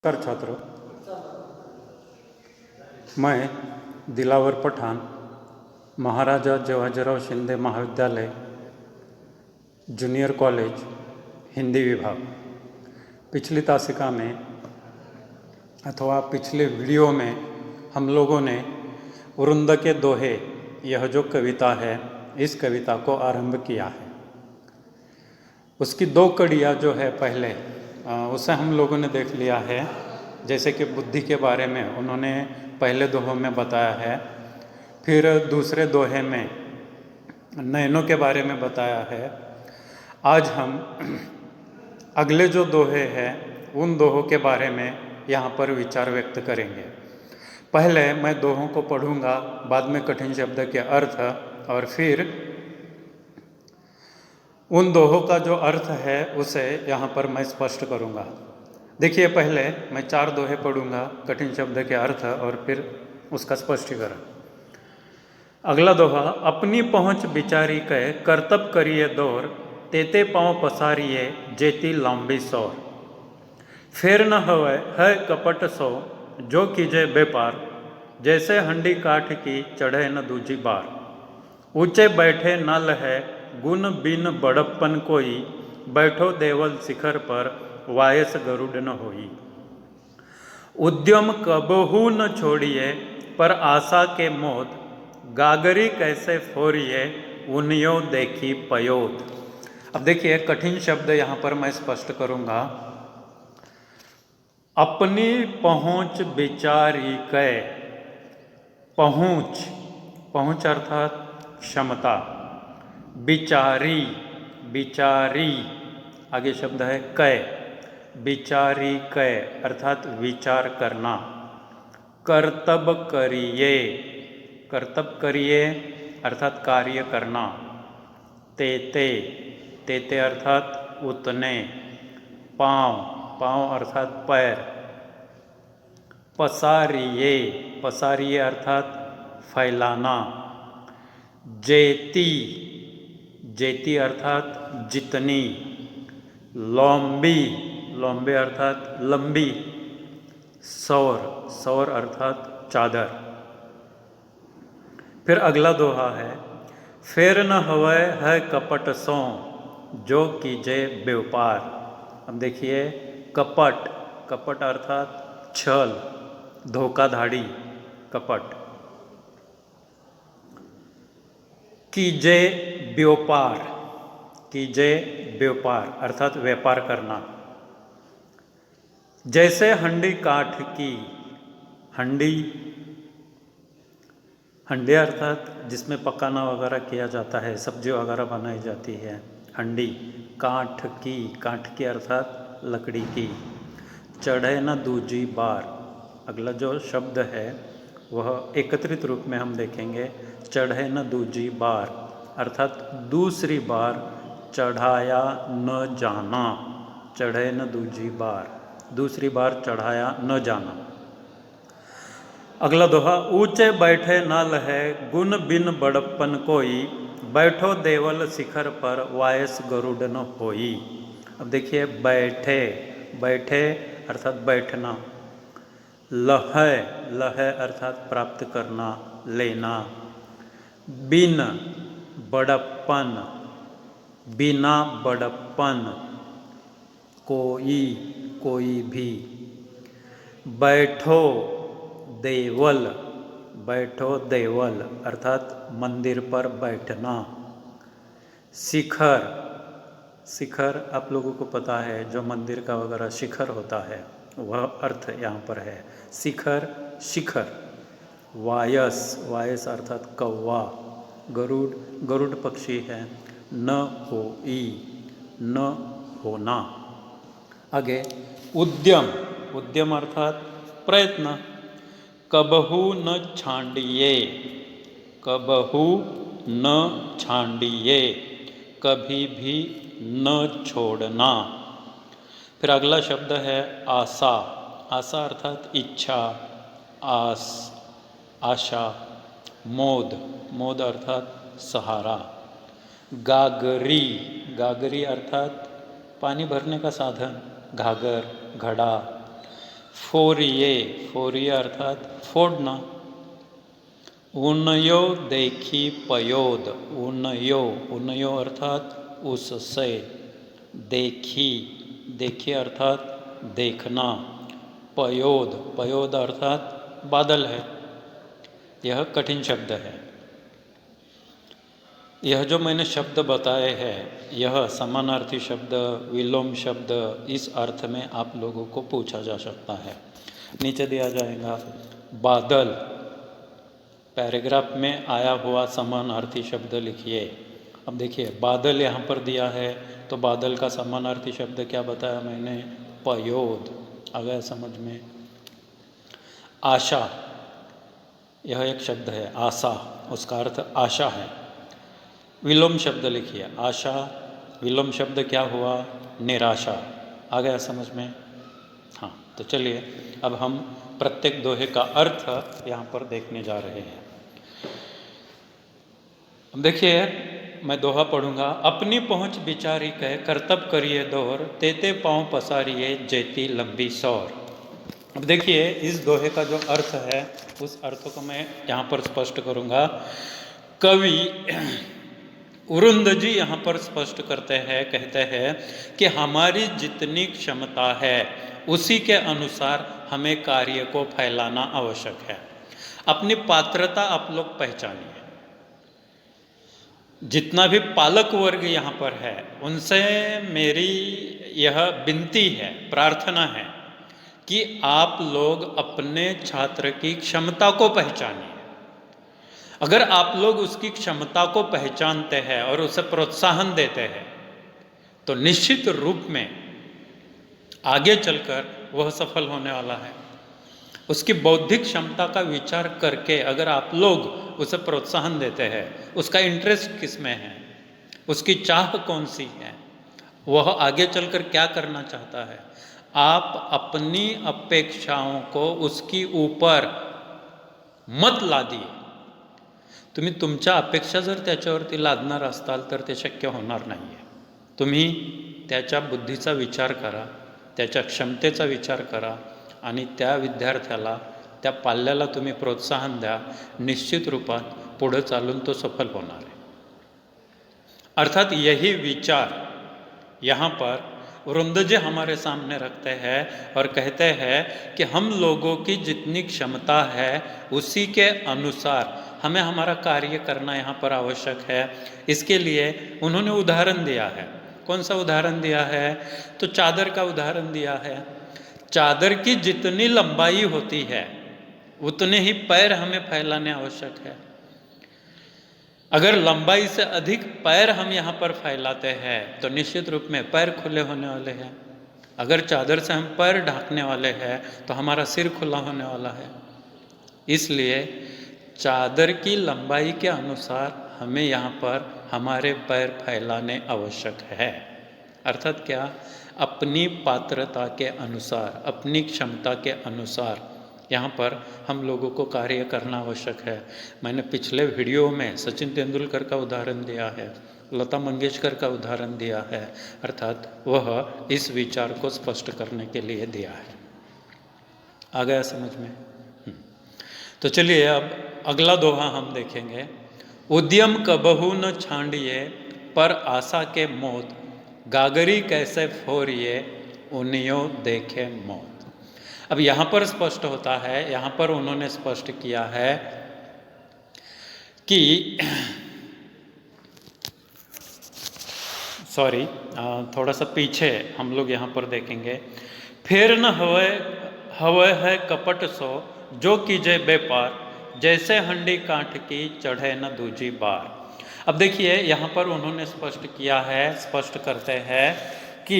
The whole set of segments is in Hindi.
नमस्कार छात्रों, मैं दिलावर पठान, महाराजा जवाहरराव शिंदे महाविद्यालय जूनियर कॉलेज हिंदी विभाग। पिछली तासिका में अथवा पिछले वीडियो में हम लोगों ने वृंद के दोहे, यह जो कविता है, इस कविता को आरंभ किया है। उसकी दो कड़ियाँ जो है पहले उसे हम लोगों ने देख लिया है। जैसे कि बुद्धि के बारे में उन्होंने पहले दोहों में बताया है, फिर दूसरे दोहे में नयनों के बारे में बताया है। आज हम अगले जो दोहे हैं उन दोहों के बारे में यहाँ पर विचार व्यक्त करेंगे। पहले मैं दोहों को पढ़ूंगा, बाद में कठिन शब्द के अर्थ, और फिर उन दोहों का जो अर्थ है उसे यहाँ पर मैं स्पष्ट करूँगा। देखिए, पहले मैं 4 दोहे पढ़ूँगा, कठिन शब्द के अर्थ और फिर उसका स्पष्टीकरण। अगला दोहा, अपनी पहुँच बिचारी कह करतब करिए दौर, तेते पाँव पसारिए जेती लांबी सौर। फेर न हवै है कपट सो जो कीजे बेपार, जैसे हंडी काठ की चढ़े न दूजी बार। ऊंचे बैठे न लहे गुण बिन बड़प्पन कोई, बैठो देवल शिखर पर वायस गरुड़ न होई। उद्यम कबहू न छोड़िए पर आशा के मोद, गागरी कैसे फोरिए उनियो देखी पयोद। अब देखिए, कठिन शब्द यहाँ पर मैं स्पष्ट करूँगा। अपनी पहुँच बिचारी कै, पहुँच, पहुँच अर्थात क्षमता, बिचारी, बिचारी, आगे शब्द है कै, बिचारी कै अर्थात विचार करना। कर्तब करिए, कर्तब करिए अर्थात कार्य करना। तेते, तेते अर्थात उतने। पाँव, पाँव अर्थात पैर। पसारिए, पसारिए अर्थात फैलाना। जेती, जेती अर्थात जितनी। लंबी, लंबे अर्थात लंबी। सौर, सौर अर्थात चादर। फिर अगला दोहा है, फेर न हवै है कपट सो जो कीजे व्यापार। अब देखिए, कपट, कपट अर्थात छल, धोखाधड़ी, कपट। कीजे व्यापार, कीजे व्यापार अर्थात व्यापार करना। जैसे हंडी काठ की, हंडी, हंडी अर्थात जिसमें पकाना वगैरह किया जाता है, सब्जी वगैरह बनाई जाती है, हंडी। काठ की, काठ की अर्थात लकड़ी की। चढ़े न दूजी बार, अगला जो शब्द है वह एकत्रित रूप में हम देखेंगे। चढ़े न दूजी बार अर्थात दूसरी बार चढ़ाया न जाना। चढ़े न दूजी बार, दूसरी बार चढ़ाया न जाना। अगला दोहा, ऊंचे बैठे न लहे गुण बिन बड़प्पन कोई, बैठो देवल शिखर पर वायस गरुड़ न होई। अब देखिए, बैठे, बैठे अर्थात बैठना। लहे, लहे अर्थात प्राप्त करना, लेना। बिन बड़प्पन, बिना बड़प्पन। कोई, कोई भी। बैठो देवल, बैठो देवल अर्थात मंदिर पर बैठना। शिखर, शिखर आप लोगों को पता है, जो मंदिर का वगैरह शिखर होता है, वह अर्थ यहाँ पर है। शिखर, शिखर। वायस, वायस अर्थात कौवा। गरुड़, गरुड़ पक्षी है। न होई, न होना। आगे उद्यम, उद्यम अर्थात प्रयत्न। कबहू न छांडिए, कबहू न छांडिए, कभी भी न छोड़ना। फिर अगला शब्द है आशा, आशा अर्थात इच्छा, आस, आशा। मोद, मोद अर्थात सहारा। गागरी, गागरी अर्थात पानी भरने का साधन, घागर, घड़ा। फोरिये, फोरिये अर्थात फोड़ना। उनयो देखी पयोद, उनयो, उनयो अर्थात उससे, देखी, देखी अर्थात देखना, पयोद, पयोद अर्थात बादल है। यह कठिन शब्द है। यह जो मैंने शब्द बताए हैं, यह समानार्थी शब्द, विलोम शब्द, इस अर्थ में आप लोगों को पूछा जा सकता है। नीचे दिया जाएगा बादल, पैराग्राफ में आया हुआ समानार्थी शब्द लिखिए। अब देखिए बादल यहाँ पर दिया है, तो बादल का समानार्थी शब्द क्या बताया मैंने? पयोद। आ गया समझ में? आशा, यह एक शब्द है आशा, उसका अर्थ आशा है। विलोम शब्द लिखिए, आशा, विलोम शब्द क्या हुआ? निराशा। आ गया समझ में? हाँ, तो चलिए अब हम प्रत्येक दोहे का अर्थ यहाँ पर देखने जा रहे हैं। अब देखिए मैं दोहा पढ़ूंगा। अपनी पहुँच बिचारी कह करतब करिए दौर, तेते पाँव पसारिए जेती लंबी सौर। अब देखिए इस दोहे का जो अर्थ है, उस अर्थ को मैं यहाँ पर स्पष्ट करूँगा। कवि उरुंद जी यहाँ पर स्पष्ट करते हैं, कहते हैं कि हमारी जितनी क्षमता है उसी के अनुसार हमें कार्य को फैलाना आवश्यक है। अपनी पात्रता आप लोग पहचानिए। जितना भी पालक वर्ग यहाँ पर है उनसे मेरी यह विनती है, प्रार्थना है कि आप लोग अपने छात्र की क्षमता को पहचानिए। अगर आप लोग उसकी क्षमता को पहचानते हैं और उसे प्रोत्साहन देते हैं तो निश्चित रूप में आगे चलकर वह सफल होने वाला है। उसकी बौद्धिक क्षमता का विचार करके अगर आप लोग उसे प्रोत्साहन देते हैं, उसका इंटरेस्ट किस में है, उसकी चाह कौन सी है, वह आगे चलकर क्या करना चाहता है, आप अपनी अपेक्षाओं को उसकी ऊपर मत लादिए। तुम्ही तुमच्या अपेक्षा जर त्याच्यावरती लादणार असताल तर ते शक्य होणार नाही आहे। तुम्ही त्याच्या बुद्धीचा विचार करा, त्याच्या क्षमतेचा विचार करा आणि त्या विद्यार्थ्याला, त्या पाल्याला तुम्ही प्रोत्साहन द्या। निश्चित रूपात पुढे चालून तो सफल होणार है। अर्थात यही विचार यहाँ पर वृंद जी हमारे सामने रखते हैं और कहते हैं कि हम लोगों की जितनी क्षमता है उसी के अनुसार हमें हमारा कार्य करना यहाँ पर आवश्यक है। इसके लिए उन्होंने उदाहरण दिया है। कौन सा उदाहरण दिया है? तो चादर का उदाहरण दिया है। चादर की जितनी लंबाई होती है उतने ही पैर हमें फैलाने आवश्यक है। अगर लंबाई से अधिक पैर हम यहाँ पर फैलाते हैं तो निश्चित रूप में पैर खुले होने वाले हैं। अगर चादर से हम पैर ढांकने वाले हैं तो हमारा सिर खुला होने वाला है। इसलिए चादर की लंबाई के अनुसार हमें यहाँ पर हमारे पैर फैलाने आवश्यक है। अर्थात क्या? अपनी पात्रता के अनुसार, अपनी क्षमता के अनुसार यहाँ पर हम लोगों को कार्य करना आवश्यक है। मैंने पिछले वीडियो में सचिन तेंदुलकर का उदाहरण दिया है, लता मंगेशकर का उदाहरण दिया है। अर्थात वह इस विचार को स्पष्ट करने के लिए दिया है। आ गया समझ में? तो चलिए अब अगला दोहा हम देखेंगे। उद्यम कबहू न छांडिए पर आशा के मोत, गागरी कैसे फोरिए उनियो देखे मौत। अब यहाँ पर स्पष्ट होता है, यहाँ पर उन्होंने स्पष्ट किया है कि सॉरी थोड़ा सा पीछे हम लोग यहाँ पर देखेंगे। फिर न हवे है कपट सो जो कीजे बेपार, जैसे हंडी कांठ की चढ़े न दूजी बार। अब देखिए यहाँ पर उन्होंने स्पष्ट किया है, स्पष्ट करते हैं कि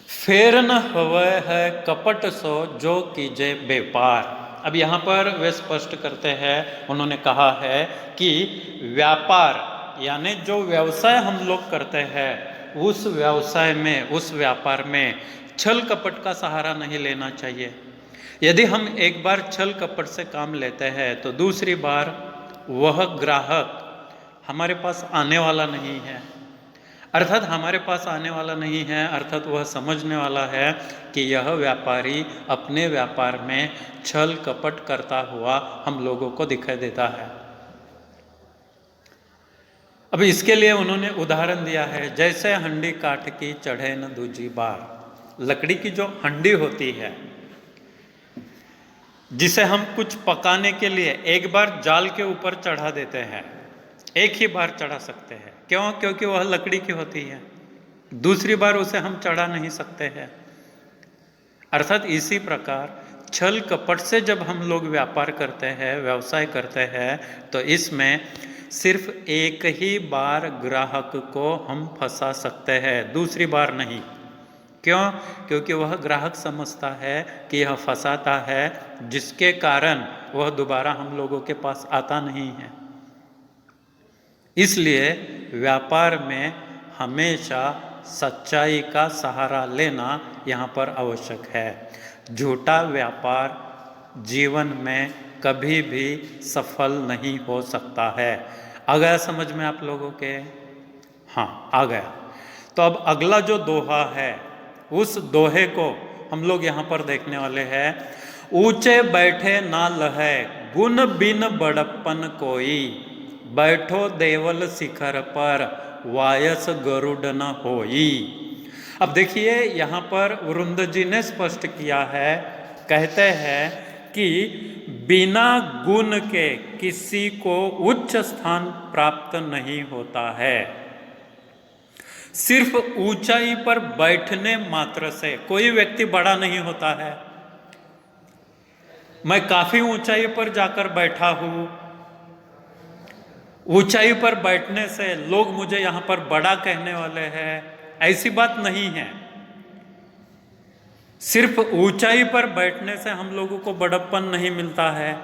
फेर न हवे है कपट सो जो कीजे बेपार। अब यहाँ पर वे स्पष्ट करते हैं, उन्होंने कहा है कि व्यापार यानी जो व्यवसाय हम लोग करते हैं उस व्यवसाय में, उस व्यापार में छल कपट का सहारा नहीं लेना चाहिए। यदि हम एक बार छल कपट से काम लेते हैं तो दूसरी बार वह ग्राहक हमारे पास आने वाला नहीं है। अर्थात हमारे पास आने वाला नहीं है, अर्थात वह समझने वाला है कि यह व्यापारी अपने व्यापार में छल कपट करता हुआ हम लोगों को दिखाई देता है। अब इसके लिए उन्होंने उदाहरण दिया है, जैसे हंडी काठ की चढ़े न दूजी बार। लकड़ी की जो हंडी होती है, जिसे हम कुछ पकाने के लिए एक बार जाल के ऊपर चढ़ा देते हैं, एक ही बार चढ़ा सकते हैं। क्यों? क्योंकि वह लकड़ी की होती है, दूसरी बार उसे हम चढ़ा नहीं सकते हैं। अर्थात इसी प्रकार छल कपट से जब हम लोग व्यापार करते हैं, व्यवसाय करते हैं, तो इसमें सिर्फ एक ही बार ग्राहक को हम फंसा सकते हैं, दूसरी बार नहीं। क्यों? क्योंकि वह ग्राहक समझता है कि यह फंसाता है, जिसके कारण वह दोबारा हम लोगों के पास आता नहीं है। इसलिए व्यापार में हमेशा सच्चाई का सहारा लेना यहाँ पर आवश्यक है। झूठा व्यापार जीवन में कभी भी सफल नहीं हो सकता है। आ गया समझ में आप लोगों के? हाँ, आ गया। तो अब अगला जो दोहा है, उस दोहे को हम लोग यहाँ पर देखने वाले हैं। ऊंचे बैठे ना लहे, गुण बिन बड़प्पन कोई, बैठो देवल शिखर पर, वायस गरुड़ न होई। अब देखिए यहाँ पर वरुण जी ने स्पष्ट किया है, कहते हैं कि बिना गुण के किसी को उच्च स्थान प्राप्त नहीं होता है। सिर्फ ऊंचाई पर बैठने मात्र से कोई व्यक्ति बड़ा नहीं होता है। मैं काफी ऊंचाई पर जाकर बैठा हूं, ऊंचाई पर बैठने से लोग मुझे यहां पर बड़ा कहने वाले हैं, ऐसी बात नहीं है। सिर्फ ऊंचाई पर बैठने से हम लोगों को बड़प्पन नहीं मिलता है।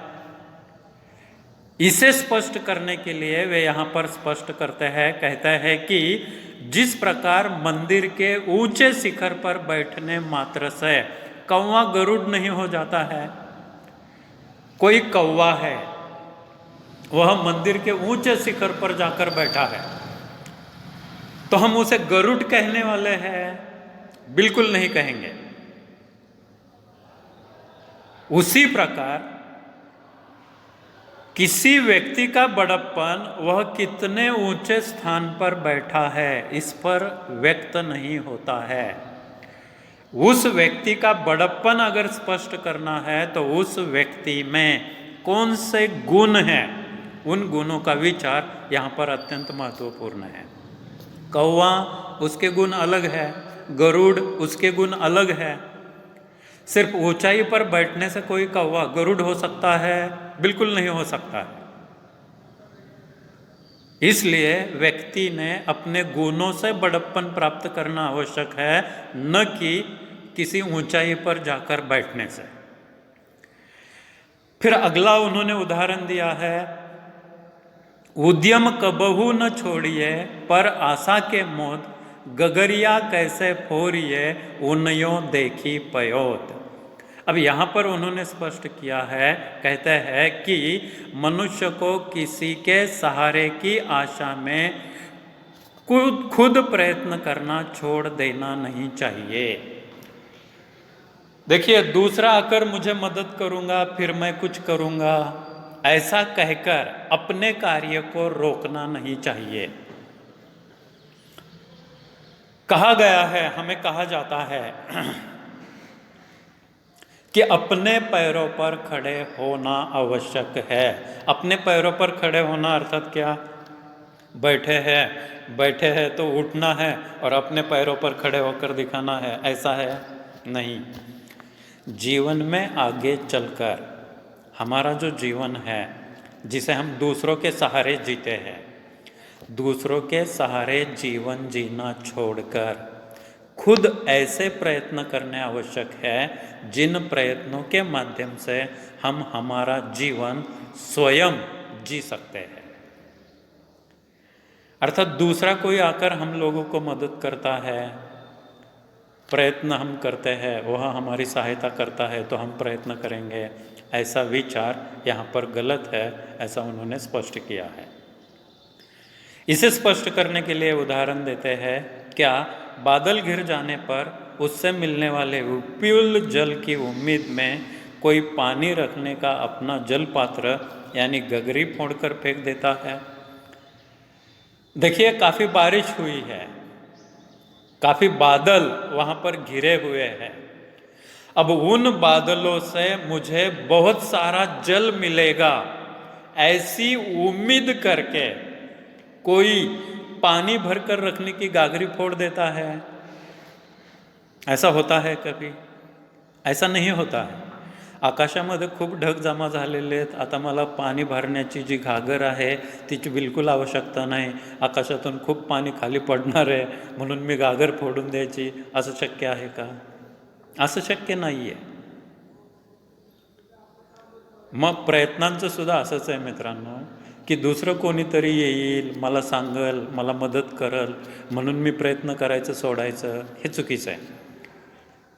इसे स्पष्ट करने के लिए वे यहां पर स्पष्ट करते हैं, कहते हैं कि जिस प्रकार मंदिर के ऊंचे शिखर पर बैठने मात्र से कौवा गरुड़ नहीं हो जाता है। कोई कौवा है, वह मंदिर के ऊंचे शिखर पर जाकर बैठा है, तो हम उसे गरुड़ कहने वाले हैं? बिल्कुल नहीं कहेंगे। उसी प्रकार किसी व्यक्ति का बड़प्पन वह कितने ऊंचे स्थान पर बैठा है इस पर व्यक्त नहीं होता है। उस व्यक्ति का बड़प्पन अगर स्पष्ट करना है तो उस व्यक्ति में कौन से गुण हैं, उन गुणों का विचार यहाँ पर अत्यंत महत्वपूर्ण है। कौवा उसके गुण अलग है, गरुड़ उसके गुण अलग है। सिर्फ ऊंचाई पर बैठने से कोई कौवा गरुड़ हो सकता है? बिल्कुल नहीं हो सकता है। इसलिए व्यक्ति ने अपने गुणों से बड़प्पन प्राप्त करना आवश्यक है, न कि किसी ऊंचाई पर जाकर बैठने से। फिर अगला उन्होंने उदाहरण दिया है, उद्यम कबहू न छोड़िए, पर आशा के मोद, गगरिया कैसे फोरिए, उन्यों देखी पयोत। अब यहाँ पर उन्होंने स्पष्ट किया है, कहते हैं कि मनुष्य को किसी के सहारे की आशा में खुद प्रयत्न करना छोड़ देना नहीं चाहिए। देखिए, दूसरा आकर मुझे मदद करूंगा फिर मैं कुछ करूंगा, ऐसा कहकर अपने कार्य को रोकना नहीं चाहिए। कहा गया है, हमें कहा जाता है कि अपने पैरों पर खड़े होना आवश्यक है। अपने पैरों पर खड़े होना अर्थात क्या? बैठे हैं तो उठना है और अपने पैरों पर खड़े होकर दिखाना है, ऐसा है? नहीं। जीवन में आगे चलकर हमारा जो जीवन है, जिसे हम दूसरों के सहारे जीते हैं, दूसरों के सहारे जीवन जीना छोड़कर खुद ऐसे प्रयत्न करने आवश्यक है जिन प्रयत्नों के माध्यम से हम हमारा जीवन स्वयं जी सकते हैं। अर्थात दूसरा कोई आकर हम लोगों को मदद करता है, प्रयत्न हम करते हैं, वह हमारी सहायता करता है तो हम प्रयत्न करेंगे, ऐसा विचार यहाँ पर गलत है, ऐसा उन्होंने स्पष्ट किया है। इसे स्पष्ट करने के लिए उदाहरण देते हैं, क्या बादल घिर जाने पर उससे मिलने वाले उपयुक्त जल की उम्मीद में कोई पानी रखने का अपना जल पात्र यानी गगरी फोड़कर फेंक देता है? देखिए, काफ़ी बारिश हुई है, काफ़ी बादल वहाँ पर घिरे हुए हैं। अब उन बादलों से मुझे बहुत सारा जल मिलेगा, ऐसी उम्मीद करके कोई पानी भरकर रखने की गागरी फोड़ देता है? ऐसा होता है कभी? ऐसा नाही होता है. आकाशामध्ये खूप ढग जमा झालेले आहेत. आता मला पाणी भरण्याची जी घागर आहे तिची बिलकुल आवश्यकता नाही. आकाशातून खूप पाणी खाली पडणार आहे म्हणून मी घागर फोडून द्यायची, असं शक्य आहे का? असं शक्य नाही आहे. मग प्रयत्नांचं सुद्धा असंच आहे मित्रांनो, की दुसरं कोणीतरी येईल, मला सांगल, मला मदत करल म्हणून मी प्रयत्न करायचं सोडायचं, हे चुकीचं आहे.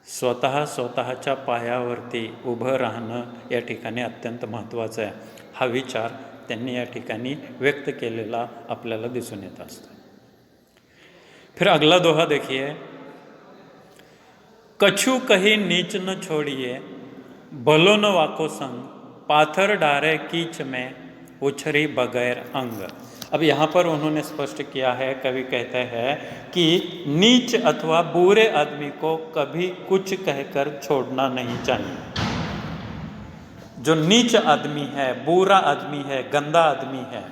स्वतःच्या पायावरती उभं राहणं या ठिकाणी अत्यंत महत्त्वाचं आहे. हा विचार त्यांनी या ठिकाणी व्यक्त केलेला आपल्याला दिसून येत असतो. फिर अगला दोहा देखिए, कछु कही नीच न छोड़िए, भलो न वाको संग, पाथर डारे कीच में, उछरी बगैर अंग. अब यहाँ पर उन्होंने स्पष्ट किया है, कवि कहते हैं कि नीच अथवा बुरे आदमी को कभी कुछ कहकर छोड़ना नहीं चाहिए. जो नीच आदमी है, बुरा आदमी है, गंदा आदमी है,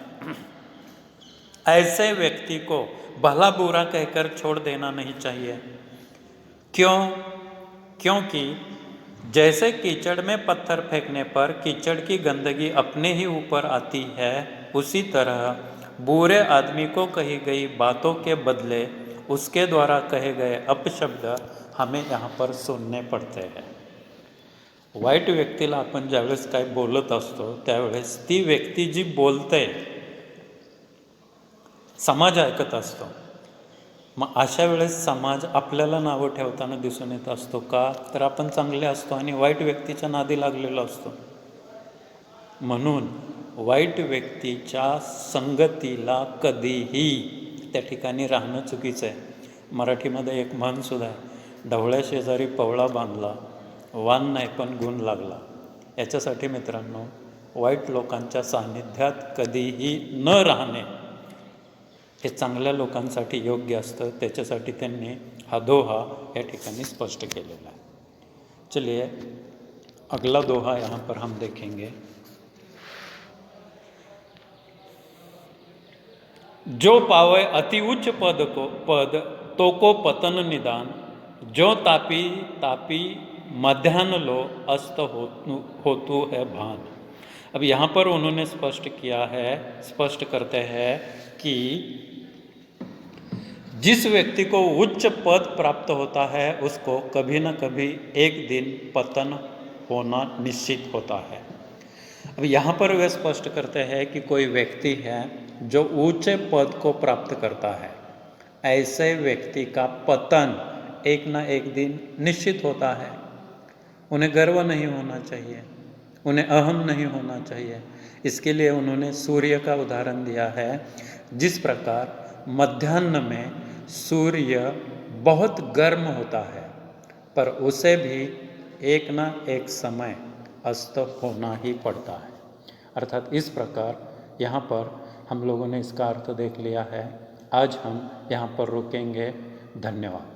ऐसे व्यक्ति को भला बुरा कहकर छोड़ देना नहीं चाहिए. क्यों? क्योंकि जैसे कीचड़ में पत्थर फेंकने पर कीचड़ की गंदगी अपने ही ऊपर आती है, उसी तरह बुरे आदमी को कही गई बातों के बदले उसके द्वारा कहे गए अपशब्द हमें यहाँ पर सुनने पडते हैं. वाईट व्यक्तीला आपण ज्यावेळेस काय बोलत असतो त्यावेळेस ती व्यक्ती जी बोलते समाज ऐकत असतो. मग अशा वेळेस समाज आपल्याला नावं ठेवताना दिसून येत असतो का? तर आपण चांगले असतो आणि वाईट व्यक्तीच्या नादी लागलेलो असतो. म्हणून वाईट व्यक्तीच्या संगतीला कधीही त्या ठिकाणी राहणं चुकीचं आहे. मराठीमध्ये एक म्हण सुद्धा आहे, ढवळ्या शेजारी पवळा बांधला, वान नाही पण गुण लागला. याच्यासाठी मित्रांनो, वाईट लोकांच्या सान्निध्यात कधीही न राहणे हे चांगल्या लोकांसाठी योग्य असतं. त्याच्यासाठी त्यांनी हा दोहा या ठिकाणी स्पष्ट केलेला आहे. चलिए अगला दोहा यहाँ पर हम देखेंगे. जो पावे अति उच्च पद तो को पतन निदान, जो तापी तापी मध्यान्ह लो अस्त होतु है भान. अब यहाँ पर उन्होंने स्पष्ट करते हैं कि जिस व्यक्ति को उच्च पद प्राप्त होता है उसको कभी न कभी एक दिन पतन होना निश्चित होता है. अब यहाँ पर वे स्पष्ट करते हैं कि कोई व्यक्ति है जो ऊंचे पद को प्राप्त करता है, ऐसे व्यक्ति का पतन एक ना एक दिन निश्चित होता है. उन्हें गर्व नहीं होना चाहिए, उन्हें अहम नहीं होना चाहिए. इसके लिए उन्होंने सूर्य का उदाहरण दिया है. जिस प्रकार मध्याह्न में सूर्य बहुत गर्म होता है, पर उसे भी एक ना एक समय अस्त होना ही पड़ता है. अर्थात इस प्रकार यहाँ पर हम लोगों ने इसका अर्थ देख लिया है. आज हम यहाँ पर रुकेंगे. धन्यवाद.